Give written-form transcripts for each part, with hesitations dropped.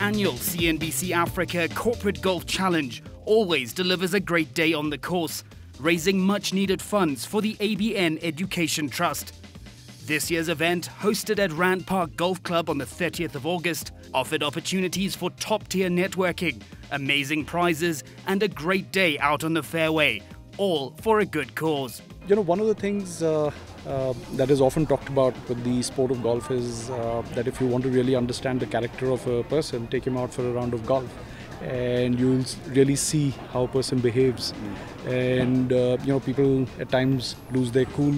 annual CNBC Africa Corporate Golf Challenge always delivers a great day on the course, raising much-needed funds for the ABN Education Trust. This year's event, hosted at Randpark Golf Club on the 30th of August, offered opportunities for top-tier networking, amazing prizes, and a great day out on the fairway, all for a good cause. You know, one of the things that is often talked about with the sport of golf is that if you want to really understand the character of a person, take him out for a round of golf and you'll really see how a person behaves. And you know, people at times lose their cool.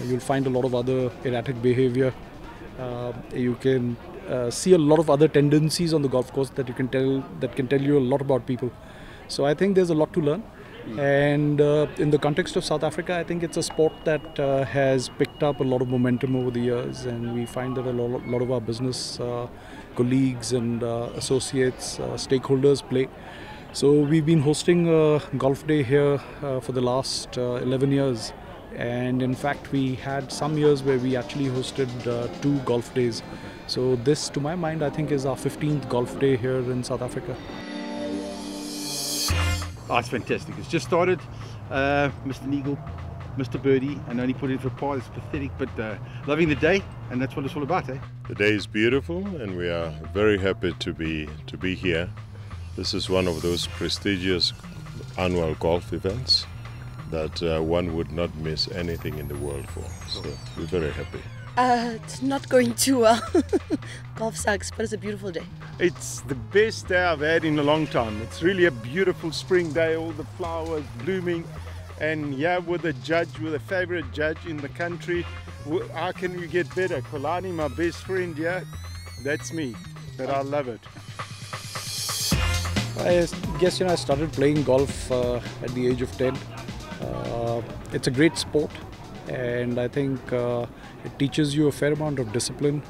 You'll find a lot of other erratic behavior. You can see a lot of other tendencies on the golf course that can tell you a lot about people. So I think there's a lot to learn. And in the context of South Africa, I think it's a sport that has picked up a lot of momentum over the years, and we find that a lot of our business colleagues and associates, stakeholders play. So we've been hosting a golf day here for the last 11 years. And in fact, we had some years where we actually hosted 2 golf days. So this, to my mind, I think is our 15th golf day here in South Africa. Oh, it's fantastic. It's just started. Mr. Neagle, Mr. Birdie, and only put in for par. It's pathetic, but loving the day, and that's what it's all about, eh? The day is beautiful, and we are very happy to be here. This is one of those prestigious annual golf events that one would not miss anything in the world for. So we're very happy. It's not going too well. Golf sucks, but it's a beautiful day. It's the best day I've had in a long time. It's really a beautiful spring day, all the flowers blooming. And yeah, with a favorite judge in the country, how can you get better? Kolani, my best friend, yeah, that's me, but I love it. I guess, you know, I started playing golf at the age of 10. It's a great sport, and I think it teaches you a fair amount of discipline.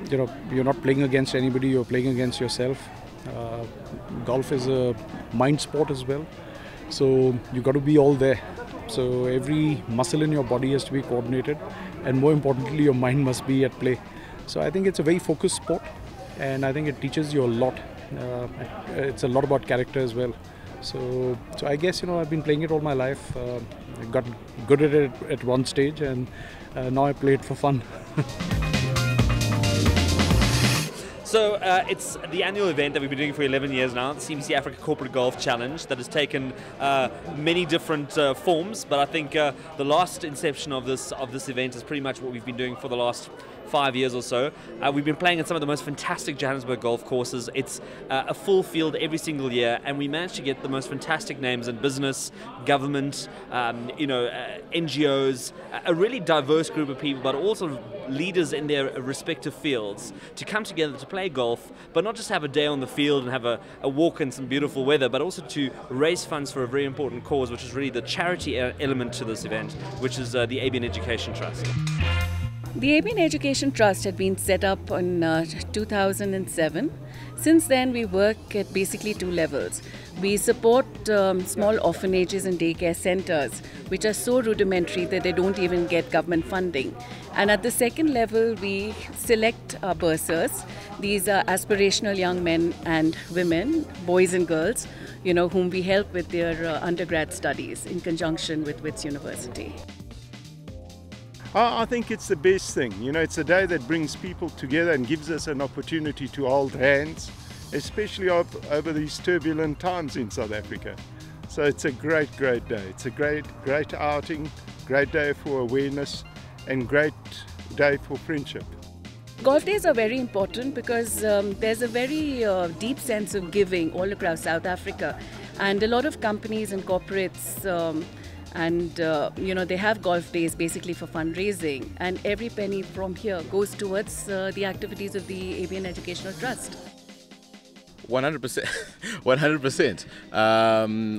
You know, you're not playing against anybody, you're playing against yourself. Golf is a mind sport as well, so you got to be all there. So every muscle in your body has to be coordinated, and more importantly, your mind must be at play. So I think it's a very focused sport, and I think it teaches you a lot. It's a lot about character as well. So I guess, you know, I've been playing it all my life. I got good at it at one stage, and now I play it for fun. So it's the annual event that we've been doing for 11 years now, the CNBC Africa Corporate Golf Challenge, that has taken many different forms, but I think the last inception of this event is pretty much what we've been doing for the last 5 years or so. We've been playing at some of the most fantastic Johannesburg golf courses. It's a full field every single year, and we managed to get the most fantastic names in business, government, NGOs, a really diverse group of people, but also leaders in their respective fields to come together to play golf, but not just have a day on the field and have a walk in some beautiful weather, but also to raise funds for a very important cause, which is really the charity element to this event, which is the ABN Education Trust. The ABN Education Trust had been set up in 2007. Since then, we work at basically 2 levels. We support small orphanages and daycare centers, which are so rudimentary that they don't even get government funding. And at the second level, we select our bursars. These are aspirational young men and women, boys and girls, you know, whom we help with their undergrad studies in conjunction with Wits University. I think it's the best thing. You know, it's a day that brings people together and gives us an opportunity to hold hands, especially over these turbulent times in South Africa. So it's a great day. It's a great outing, great day for awareness, and great day for friendship. Golf days are very important because there's a very deep sense of giving all across South Africa, and a lot of companies and corporates you know, they have golf days basically for fundraising, and every penny from here goes towards the activities of the ABN Educational Trust. 100%. 100%.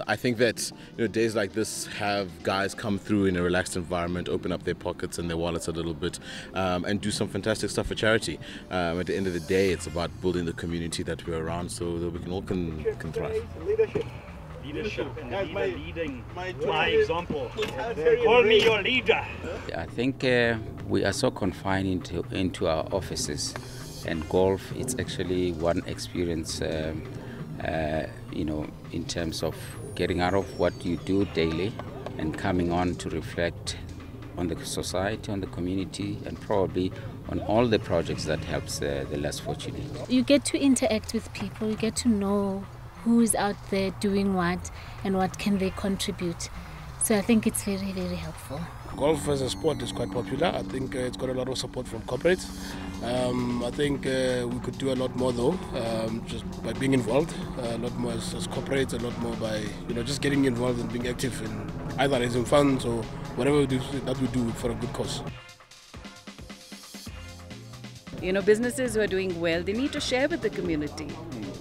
I think that, you know, days like this have guys come through in a relaxed environment, open up their pockets and their wallets a little bit, and do some fantastic stuff for charity. At the end of the day, it's about building the community that we're around so that we can all can thrive. Leadership and leading my example. Call me your leader. I think we are so confined into our offices And golf, it's actually one experience, you know, in terms of getting out of what you do daily and coming on to reflect on the society, on the community, and probably on all the projects that helps the less fortunate. You get to interact with people, you get to know who is out there doing what and what can they contribute. So I think it's very, very helpful. Golf as a sport is quite popular. I think it's got a lot of support from corporates. I think we could do a lot more though, just by being involved, a lot more as corporates, a lot more by, you know, just getting involved and being active in either raising funds or whatever we do, that we do for a good cause. You know, businesses who are doing well, they need to share with the community.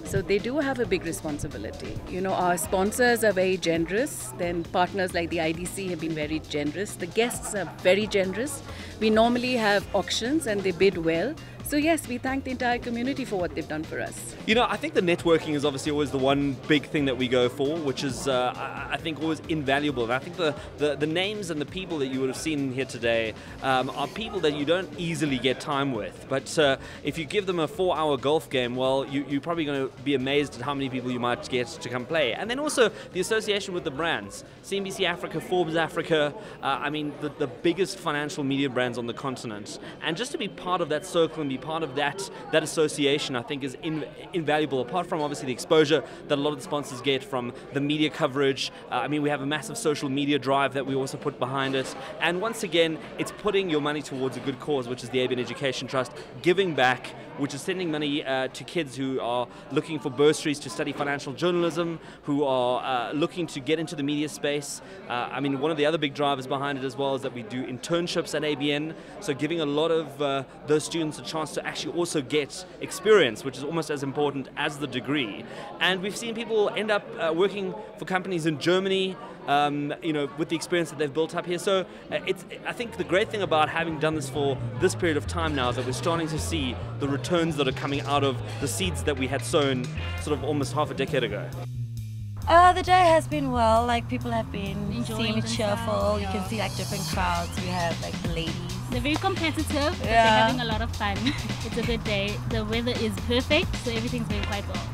So they do have a big responsibility. You know, our sponsors are very generous. Then partners like the IDC have been very generous. The guests are very generous. We normally have auctions and they bid well. So yes, we thank the entire community for what they've done for us. You know, I think the networking is obviously always the one big thing that we go for, which is, I think, always invaluable. And I think the names and the people that you would have seen here today are people that you don't easily get time with. But if you give them a 4-hour golf game, well, you're probably going to be amazed at how many people you might get to come play. And then also the association with the brands. CNBC Africa, Forbes Africa, I mean, the biggest financial media brands on the continent. And just to be part of that circle and be part of that association, I think is invaluable, apart from obviously the exposure that a lot of the sponsors get from the media coverage. I mean, we have a massive social media drive that we also put behind it. And once again, it's putting your money towards a good cause, which is the ABN Education Trust, giving back, which is sending money to kids who are looking for bursaries to study financial journalism, who are looking to get into the media space. I mean, one of the other big drivers behind it as well is that we do internships at ABN, so giving a lot of those students a chance to actually also get experience, which is almost as important as the degree. And we've seen people end up working for companies in Germany, you know, with the experience that they've built up here. So I think the great thing about having done this for this period of time now is that we're starting to see the returns that are coming out of the seeds that we had sown sort of almost half a decade ago. The day has been well, like people have been seeming cheerful. You can see like different crowds. We have like the ladies. They're very competitive, but they're having a lot of fun. It's a good day. The weather is perfect, so everything's going quite well.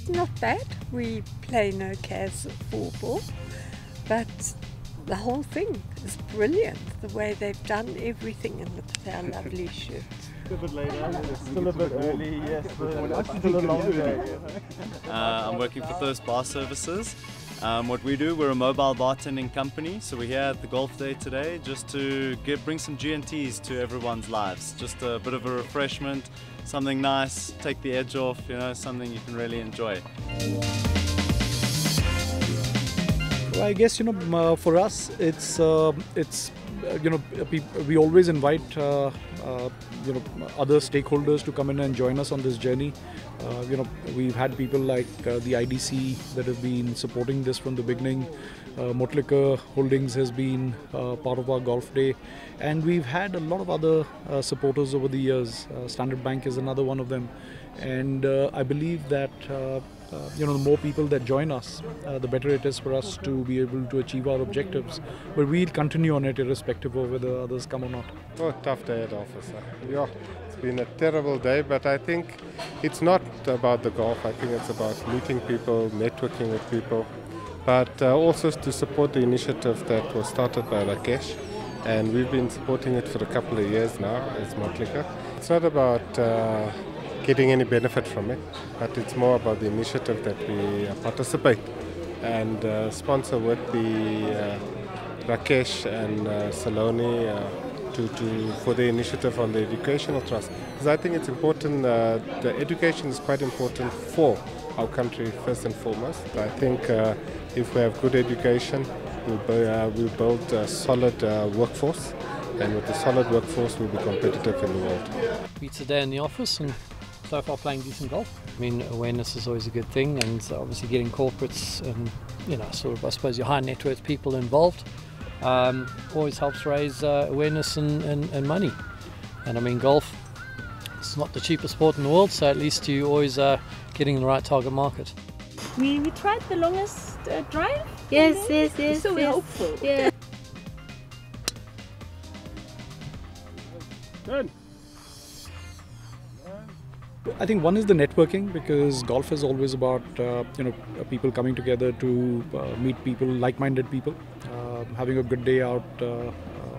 Not bad. We play no cares football, but the whole thing is brilliant. The way they've done everything, and look at our lovely shirts. A bit later, it's still a bit early, yes, but it's still a long day. I'm working for Thirst Bar Services. What we do, we're a mobile bartending company, so we're here at the golf day today just to bring some G&Ts to everyone's lives. Just a bit of a refreshment, something nice, take the edge off, you know, something you can really enjoy. Well, I guess, you know, for us, it's you know, we always invite you know, other stakeholders to come in and join us on this journey. You know, we've had people like the IDC that have been supporting this from the beginning. Motliquor Holdings has been part of our golf day, and we've had a lot of other supporters over the years. Standard Bank is another one of them, and I believe that you know, the more people that join us, the better it is for us to be able to achieve our objectives. But we'll continue on it irrespective of whether others come or not. Oh, tough day at office. Yeah, it's been a terrible day, but I think it's not about the golf. I think it's about meeting people, networking with people, but also to support the initiative that was started by Rakesh, and we've been supporting it for a couple of years now as Motliquor. It's not about getting any benefit from it, but it's more about the initiative that we participate and sponsor with the Rakesh and Saloni for the initiative on the educational trust. Because I think it's important, the education is quite important for our country first and foremost. I think if we have good education, we'll build a solid workforce, and with a solid workforce we'll be competitive in the world. It's a day in the office and so far playing decent golf. I mean, awareness is always a good thing, and obviously getting corporates and, you know, sort of, I suppose, your high net worth people involved always helps raise awareness and money. And I mean, golf, it's not the cheapest sport in the world, so at least you always are getting the right target market. We tried the longest drive. Yes. So we're hopeful. Yeah. I think one is the networking, because golf is always about people coming together to meet people, like-minded people, having a good day out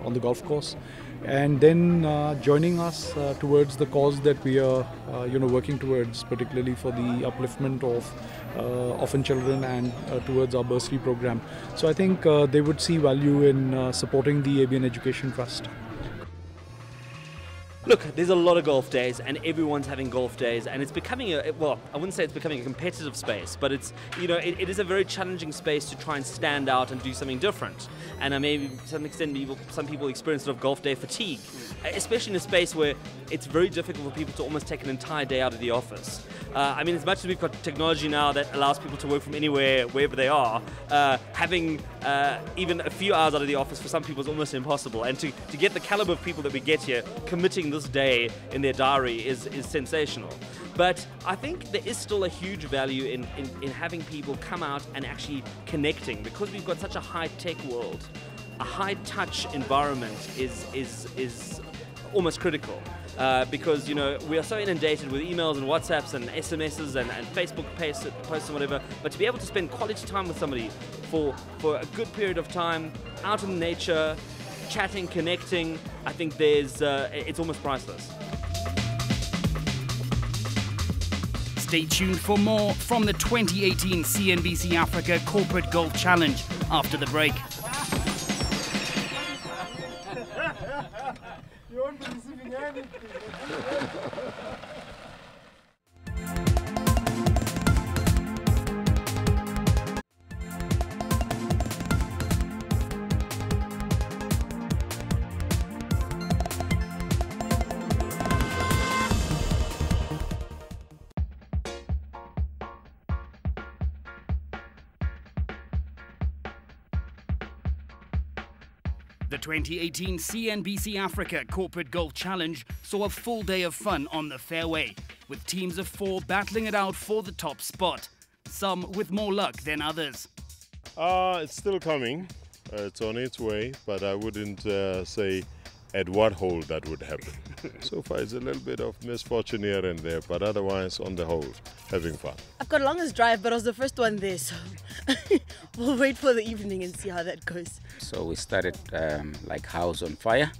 on the golf course, and then joining us towards the cause that we are working towards, particularly for the upliftment of orphan children and towards our bursary program. So I think they would see value in supporting the ABN Education Trust. Look, there's a lot of golf days and everyone's having golf days, and it's becoming I wouldn't say it's becoming a competitive space, but it's, it is a very challenging space to try and stand out and do something different. And maybe to some extent some people experience sort of golf day fatigue, especially in a space where it's very difficult for people to almost take an entire day out of the office. As much as we've got technology now that allows people to work from anywhere, wherever they are, having even a few hours out of the office for some people is almost impossible. And to get the caliber of people that we get here committing this day in their diary is sensational. But I think there is still a huge value in having people come out and actually connecting, because we've got such a high-tech world. A high-touch environment is almost critical. Because we are so inundated with emails and WhatsApps and SMSs and Facebook posts and whatever, but to be able to spend quality time with somebody for a good period of time out in nature, chatting, connecting, I think it's almost priceless. Stay tuned for more from the 2018 CNBC Africa Corporate Golf Challenge after the break. You won't be receiving anything. The 2018 CNBC Africa Corporate Golf Challenge saw a full day of fun on the fairway, with teams of 4 battling it out for the top spot, some with more luck than others. It's still coming. It's on its way, but I wouldn't say at what hole that would happen. So far it's a little bit of misfortune here and there, but otherwise on the whole, having fun. I've got longest drive, but I was the first one there, so we'll wait for the evening and see how that goes. So we started like house on fire.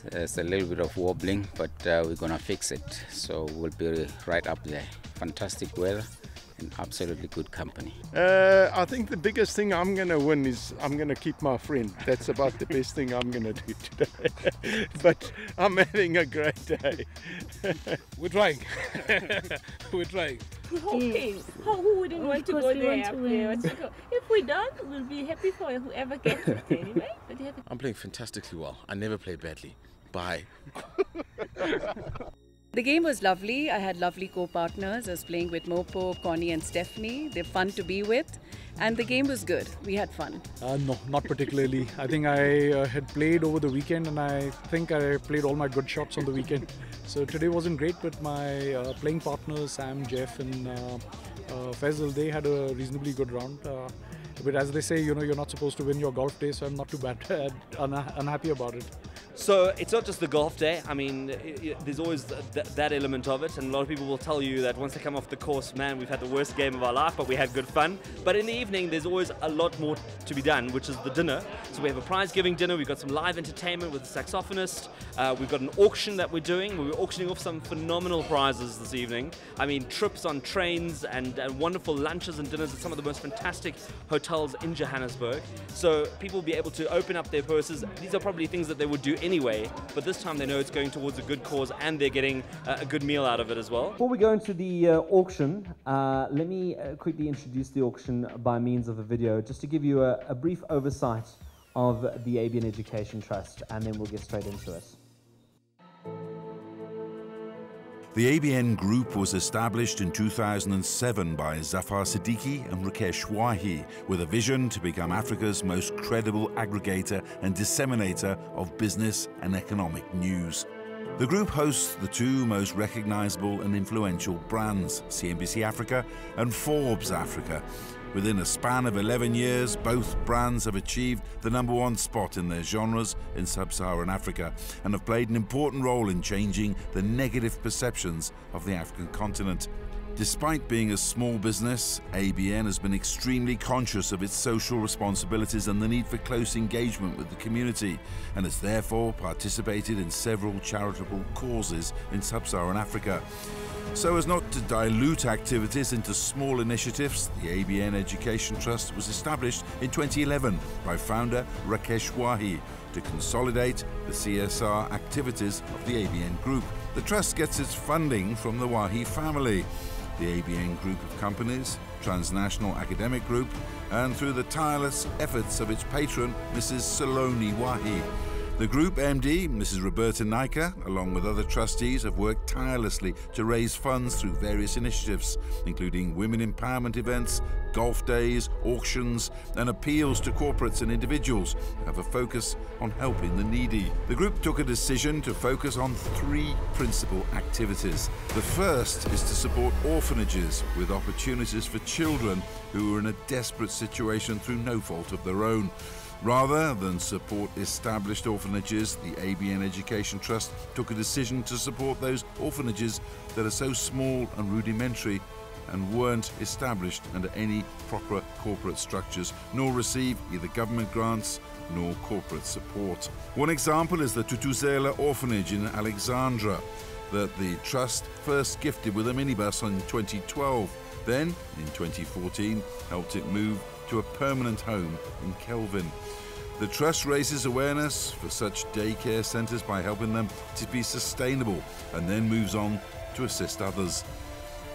There's a little bit of wobbling, but we're gonna fix it. So we'll be right up there. Fantastic weather and absolutely good company. I think the biggest thing I'm going to win is I'm going to keep my friend. That's about the best thing I'm going to do today. But I'm having a great day. We're trying. We're trying. We're hoping. Who wouldn't want to go there? If we don't, we'll be happy for whoever gets it anyway. I'm playing fantastically well. I never play badly. Bye. The game was lovely. I had lovely co-partners. I was playing with Mopo, Connie and Stephanie. They're fun to be with. And the game was good. We had fun. No, not particularly. I think I had played over the weekend, and I think I played all my good shots on the weekend. So today wasn't great, but my playing partners, Sam, Jeff and Faisal, they had a reasonably good round. But as they say, you're not supposed to win your golf day, so I'm not too bad unhappy about it. So it's not just the golf day. I mean, there's always that element of it, and a lot of people will tell you that once they come off the course, man, we've had the worst game of our life, but we had good fun. But in the evening, there's always a lot more to be done, which is the dinner. So we have a prize-giving dinner. We've got some live entertainment with the saxophonist. We've got an auction that we're doing. We're auctioning off some phenomenal prizes this evening. I mean, trips on trains and wonderful lunches and dinners at some of the most fantastic hotels in Johannesburg. So people will be able to open up their purses. These are probably things that they would do anyway, but this time they know it's going towards a good cause and they're getting a good meal out of it as well. Before we go into the auction, let me quickly introduce the auction by means of a video, just to give you a brief oversight of the ABN Education Trust, and then we'll get straight into it. The ABN Group was established in 2007 by Zafar Siddiqui and Rakesh Wahi with a vision to become Africa's most credible aggregator and disseminator of business and economic news. The group hosts the 2 most recognizable and influential brands, CNBC Africa and Forbes Africa, Within a span of 11 years, both brands have achieved the #1 spot in their genres in sub-Saharan Africa and have played an important role in changing the negative perceptions of the African continent. Despite being a small business, ABN has been extremely conscious of its social responsibilities and the need for close engagement with the community, and has therefore participated in several charitable causes in sub-Saharan Africa. So as not to dilute activities into small initiatives, the ABN Education Trust was established in 2011 by founder Rakesh Wahi to consolidate the CSR activities of the ABN Group. The trust gets its funding from the Wahi family, the ABN Group of companies, Transnational Academic Group, and through the tireless efforts of its patron, Mrs. Saloni Wahi. The Group MD, Mrs. Roberta Naika, along with other trustees, have worked tirelessly to raise funds through various initiatives, including women empowerment events, golf days, auctions, and appeals to corporates and individuals who have a focus on helping the needy. The group took a decision to focus on 3 principal activities. The first is to support orphanages with opportunities for children who are in a desperate situation through no fault of their own. Rather than support established orphanages, the ABN Education Trust took a decision to support those orphanages that are so small and rudimentary and weren't established under any proper corporate structures, nor receive either government grants nor corporate support. One example is the Tutuzela Orphanage in Alexandra that the Trust first gifted with a minibus in 2012. Then, in 2014, helped it move to a permanent home in Kelvin. The Trust raises awareness for such daycare centres by helping them to be sustainable and then moves on to assist others.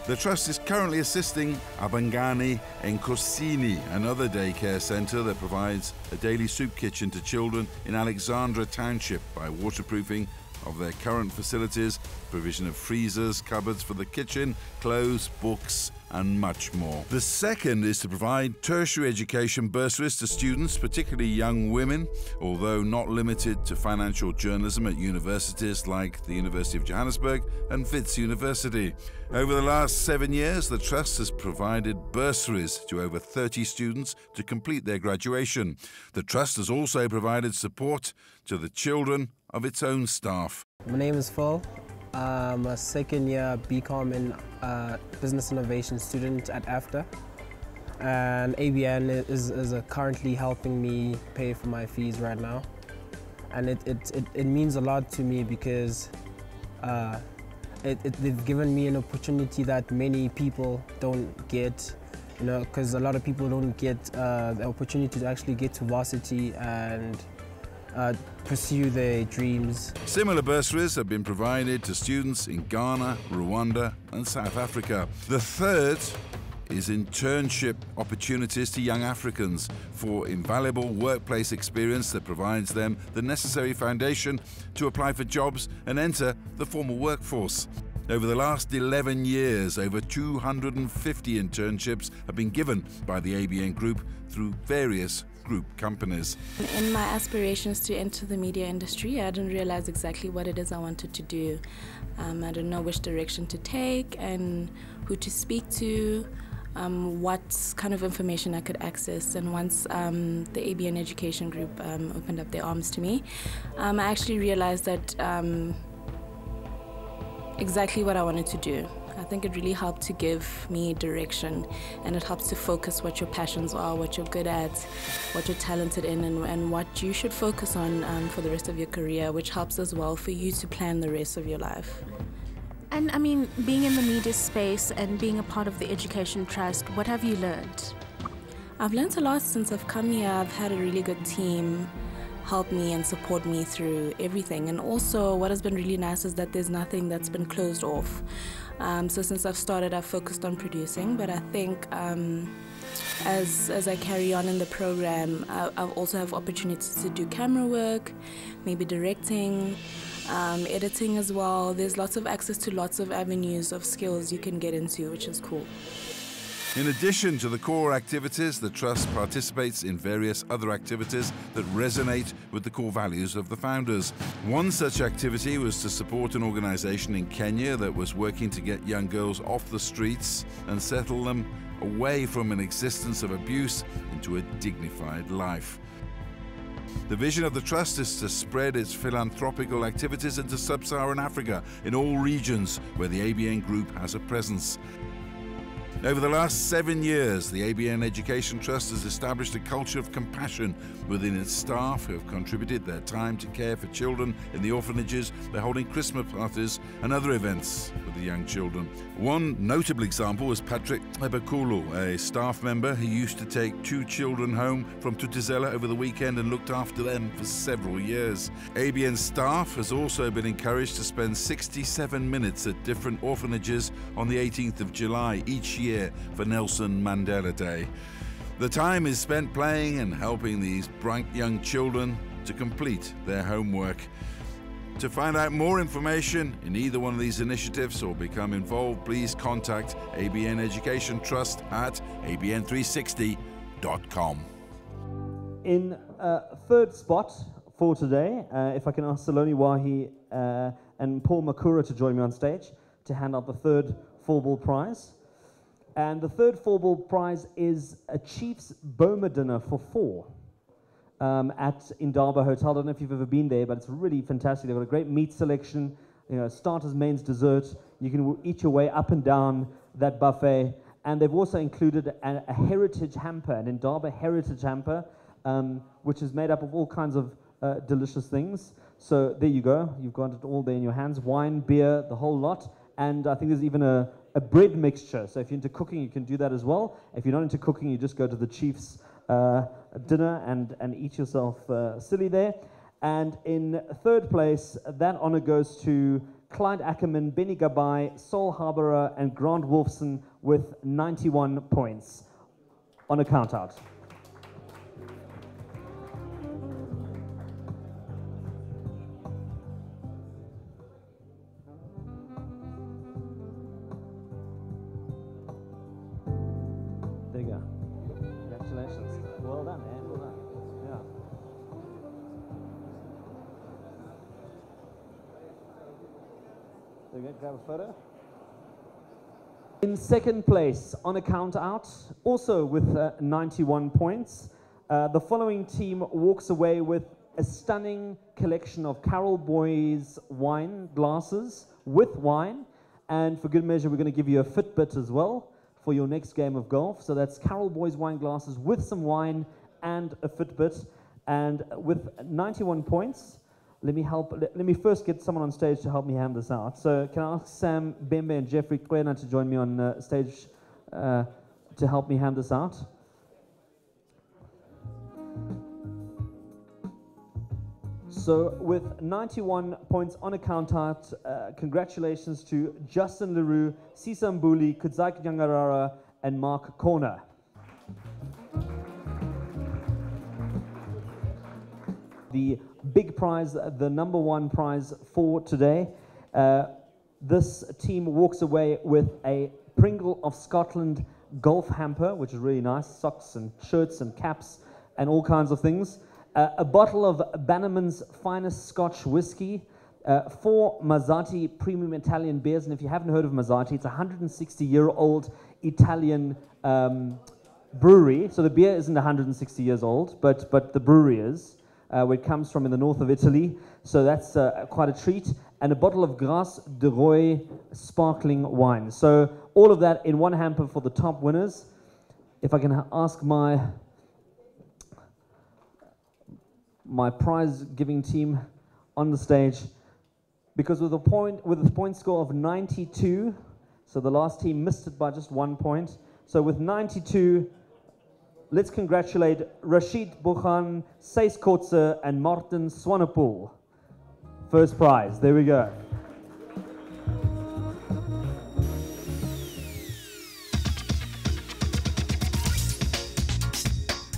The Trust is currently assisting Abangani Enkosini, another daycare centre that provides a daily soup kitchen to children in Alexandra Township by waterproofing of their current facilities, provision of freezers, cupboards for the kitchen, clothes, books, and much more. The second is to provide tertiary education bursaries to students, particularly young women, although not limited to financial journalism at universities like the University of Johannesburg and Wits University. Over the last 7 years, the Trust has provided bursaries to over 30 students to complete their graduation. The Trust has also provided support to the children of its own staff. My name is Phil. I'm a second-year BCom in Business Innovation student at AFTA, and ABN is currently helping me pay for my fees right now, and it means a lot to me because they've given me an opportunity that many people don't get, you know, because a lot of people don't get the opportunity to actually get to varsity and pursue their dreams. Similar bursaries have been provided to students in Ghana, Rwanda, and South Africa. The third is internship opportunities to young Africans for invaluable workplace experience that provides them the necessary foundation to apply for jobs and enter the formal workforce. Over the last 11 years, over 250 internships have been given by the ABN Group through various group companies. In my aspirations to enter the media industry, I didn't realize exactly what it is I wanted to do. I didn't know which direction to take and who to speak to, what kind of information I could access. And once the ABN Education Group opened up their arms to me, I actually realized that exactly what I wanted to do. I think it really helped to give me direction, and it helps to focus what your passions are, what you're good at, what you're talented in, and what you should focus on for the rest of your career, which helps as well for you to plan the rest of your life. And I mean, being in the media space and being a part of the Education Trust, what have you learned? I've learned a lot since I've come here. I've had a really good team help me and support me through everything. And also what has been really nice is that there's nothing that's been closed off. So since I've started, I've focused on producing, but I think as I carry on in the program, I'll also have opportunities to do camera work, maybe directing, editing as well. There's lots of access to lots of avenues of skills you can get into, which is cool. In addition to the core activities, the Trust participates in various other activities that resonate with the core values of the founders. One such activity was to support an organisation in Kenya that was working to get young girls off the streets and settle them away from an existence of abuse into a dignified life. The vision of the Trust is to spread its philanthropical activities into sub-Saharan Africa in all regions where the ABN Group has a presence. Over the last 7 years, the ABN Education Trust has established a culture of compassion within its staff who have contributed their time to care for children in the orphanages. They're holding Christmas parties and other events with the young children. One notable example was Patrick Ebakulu, a staff member who used to take 2 children home from Tutizela over the weekend and looked after them for several years. ABN staff has also been encouraged to spend 67 minutes at different orphanages on the 18th of July each year for Nelson Mandela Day. The time is spent playing and helping these bright young children to complete their homework. To find out more information in either one of these initiatives or become involved, please contact ABN Education Trust at abn360.com. In third spot for today, if I can ask Saloni Wahi and Paul Makura to join me on stage to hand out the third four-ball prize. And the third four-ball prize is a Chiefs Boma dinner for 4 at Indaba Hotel. I don't know if you've ever been there, but it's really fantastic. They've got a great meat selection, starters, mains, dessert. You can eat your way up and down that buffet. And they've also included a heritage hamper, an Indaba heritage hamper, which is made up of all kinds of delicious things. So there you go. You've got it all there in your hands. Wine, beer, the whole lot. And I think there's even a bread mixture. So if you're into cooking, you can do that as well. If you're not into cooking, you just go to the Chiefs dinner and eat yourself silly there. And in third place, that honor goes to Clyde Ackerman, Benny Gabai, Saul Harborer, and Grant Wolfson with 91 points on a count-out. There you go. Congratulations. Well done, man. Well done. Yeah. There you go. Grab a photo. In second place, on a count-out, also with 91 points, the following team walks away with a stunning collection of Carol Boys wine glasses with wine, and for good measure, we're going to give you a Fitbit as well for your next game of golf. So that's Carol Boys wine glasses with some wine and a Fitbit. And with 91 points, let me first get someone on stage to help me hand this out. So can I ask Sam Bembe and Jeffrey Kwena to join me on stage to help me hand this out? So with 91 points on a count-out, congratulations to Justin Leroux, Sisa Mbuli, Kudzak Nyangarara, and Mark Corner. The big prize, the number one prize for today, this team walks away with a Pringle of Scotland golf hamper, which is really nice, socks and shirts and caps and all kinds of things. A bottle of Bannerman's finest Scotch whiskey, 4 Mazzati premium Italian beers, and if you haven't heard of Mazzati, it's a 160-year-old Italian brewery. So the beer isn't 160 years old, but the brewery is, where it comes from in the north of Italy. So that's quite a treat. And a bottle of Grace de Roy sparkling wine. So all of that in one hamper for the top winners. If I can ask my prize giving team on the stage, because with a point score of 92, so the last team missed it by just 1 point. So with 92, let's congratulate Rashid Bukhan, Seis Kotze, and Martin Swanepoel. First prize, there we go.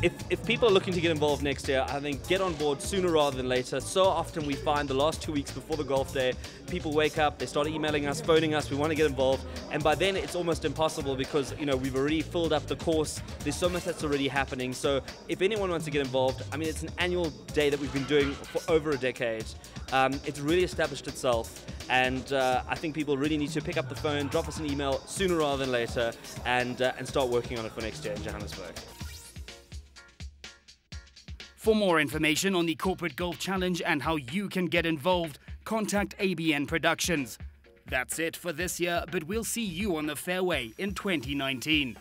if people are looking to get involved next year, I think get on board sooner rather than later. So often we find the last 2 weeks before the golf day, people wake up, they start emailing us, phoning us, we want to get involved, and by then it's almost impossible because we've already filled up the course. There's so much that's already happening. So if anyone wants to get involved, I mean, it's an annual day that we've been doing for over a decade. It's really established itself, and I think people really need to pick up the phone, drop us an email sooner rather than later, and start working on it for next year in Johannesburg. For more information on the Corporate Golf Challenge and how you can get involved, contact ABN Productions. That's it for this year, but we'll see you on the fairway in 2019.